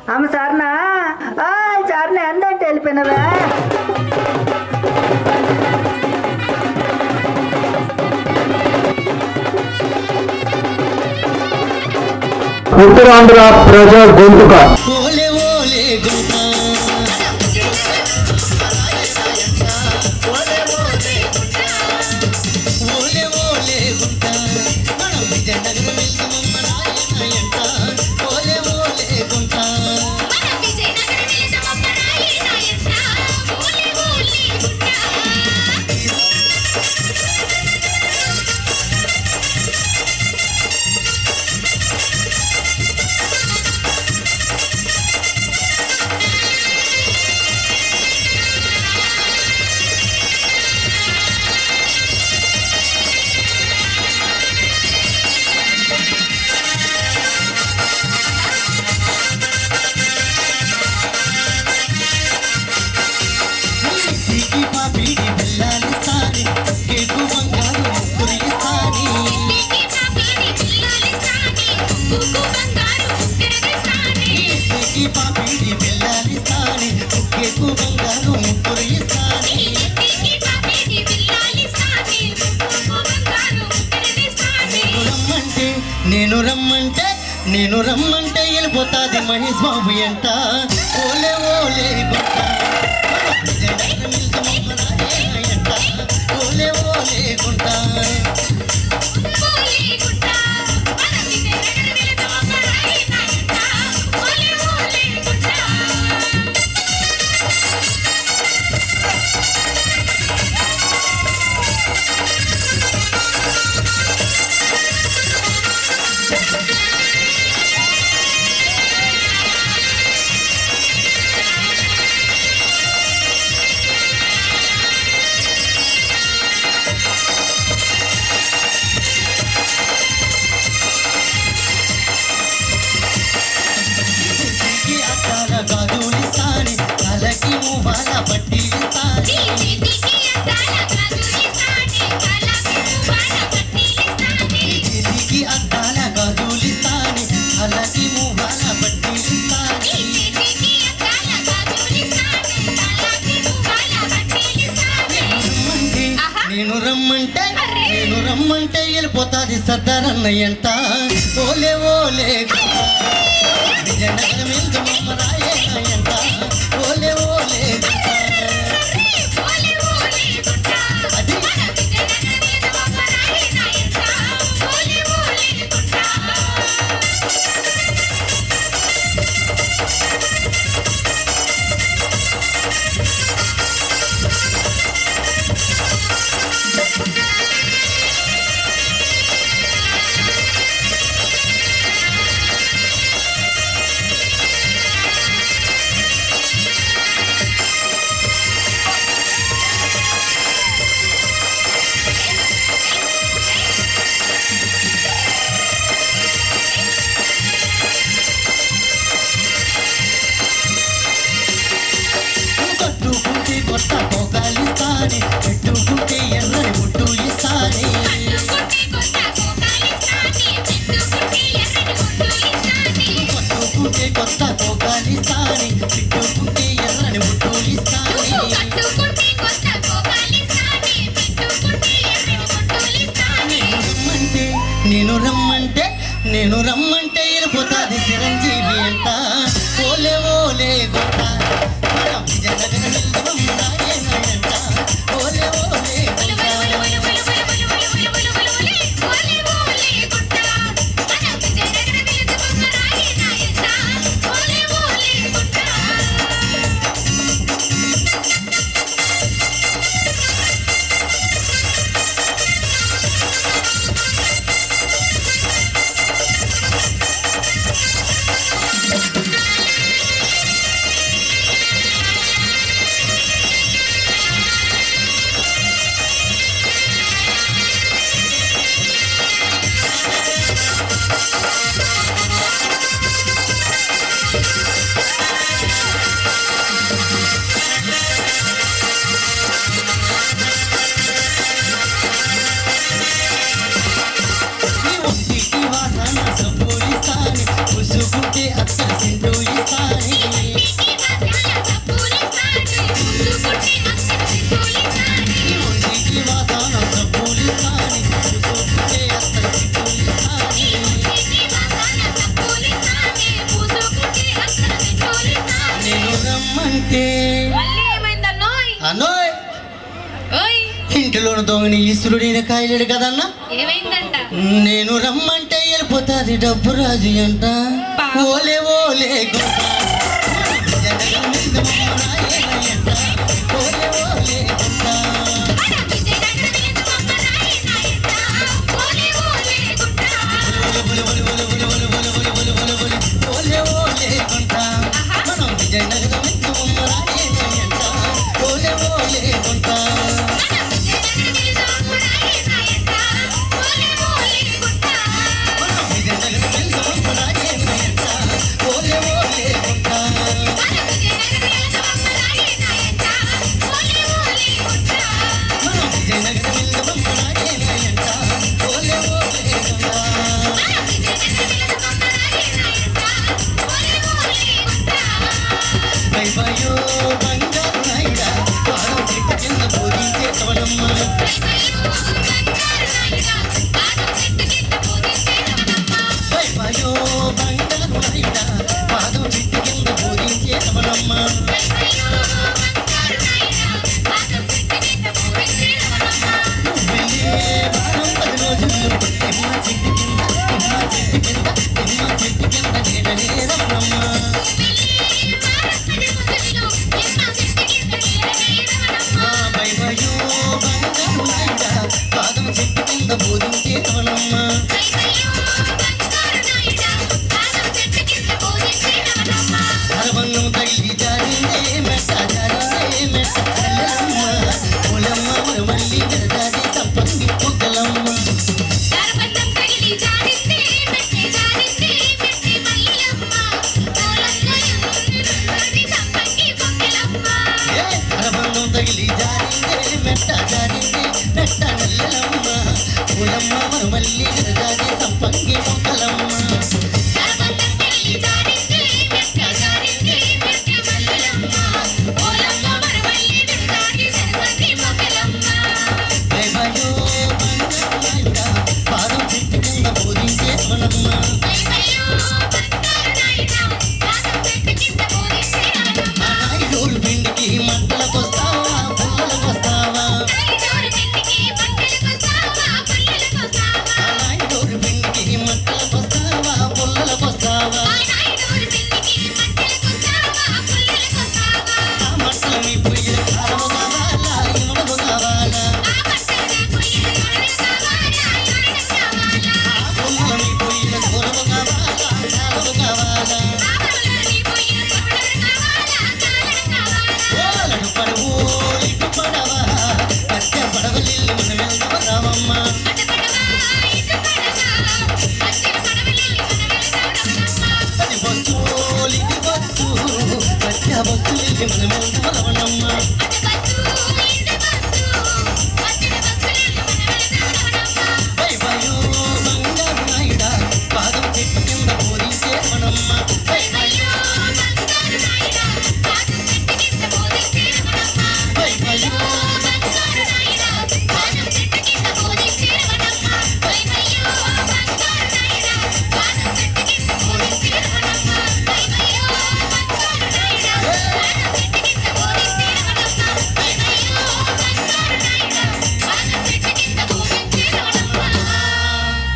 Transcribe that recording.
అమ్మ సార్నా సార్ని ఎందంటే వెళ్ళిపోయినవే. ఉత్తరాంధ్ర ప్రజా గొంతుక నేను రమ్మంటే వెళ్ళిపోతాది మహేష్ బాబు ఎంట. ఓలే ఓలే ఓలే ఓలే గుంట. నేను రమ్మంటే వెళ్ళిపోతాది సర్దారన్నయ్య అంట. ఓలే ఓలే విజయనగరం వెళ్తామమ్మ రాయేనాయంట. ఓలే ఓలే పెట్టుకుంటే ఎర్రని ముట్టు ఇస్తానే. పట్టుకుంటే కొత్త తోకాలిస్తానే. పెట్టుకుంటే ఎర్రని ముట్టు ఇస్తానే. నేను రమ్మంటే వెళ్ళిపోతాది చిరంజీవి అంట. ఓలే ఓలే గొట్ట విజయనగరం వెళ్దాం రాయేనాయంట. ఓలే ఓలే Bye. కానీ ఈశ్వరుడైన కాయలేడు కదన్నా. ఏమైందంట? నేను రమ్మంటే వెళ్ళిపోతాది డబ్బు రాజు అంట. ఓలే ఓలే గొప్ప. ఓలే ఓలే గొప్ప. ఓలే ఓలే గుంట. మనం విజయనగరం ఎందుకు రాయేనాయంట. ఓలే ఓలే గుంట. మనం విజయనగరం ఎందుకు రాయేనాయంట. ఓలే ఓలే గుంట. మనం విజయనగరం ఎందుకు రాయేనాయంట. ఓలే ఓలే గుంట. భయభయో బంగారు నాయుడా పాదం చెట్టు కింద బోధించే తవడమ్మ. భయభయో బంగారు నాయుడా పాదం చెట్టు కింద బోధించే తవడమ్మ. నువ్వెళ్ళే వారం 10 రోజులు నిమ్మ చెట్టు కింద నిమ్మ చెట్టు కింద నిమ్మ చెట్టు కింద నీడనే రమణమ్మ. భయభయో బంగారు నాయుడా పాదం చెట్టు కింద బోధించే తవడమ్మ. అరవన్నం తగిలి జారిందే మెట్ట జారిందే మెట్ట కళ్ళమ్మ. పొలమ్మ మరమల్లి జరదాది తప్పంగి పొగలమ్మ. అరవన్నం తగిలి జారిందే మెట్ట జారిందే మెట్ట నల్లలమ్మ. పొలమ్మ మరమల్లి జరదాది తప్పంగి పొగలమ్మ. భయభయో బంగారు నాయుడా పాదం చెట్టు కింద బోధించే తవడమ్మ. ఆ నాయుడోలు పిండికి మంటలకొస్తావా పుల్లలకొస్తావా. ఆ నాయుడోలు పిండికి మంటలకొస్తావా పుల్లలకొస్తావా. ఆ మట్టలని పొయ్యి కారము కావాలా ఇమడము కావాలా. ఆ పుల్లలని పొయ్యిల కూరము కావాలా కారము కావాలా. ఓలడు పడవు ఇటు పడవా పచ్చ పడవలిల్లు మనం వెళ్దాం రామమ్మ. అది బస్సు ఇది బస్సు పచ్చ బస్సు వెళ్ళి మనం వెళ్దాం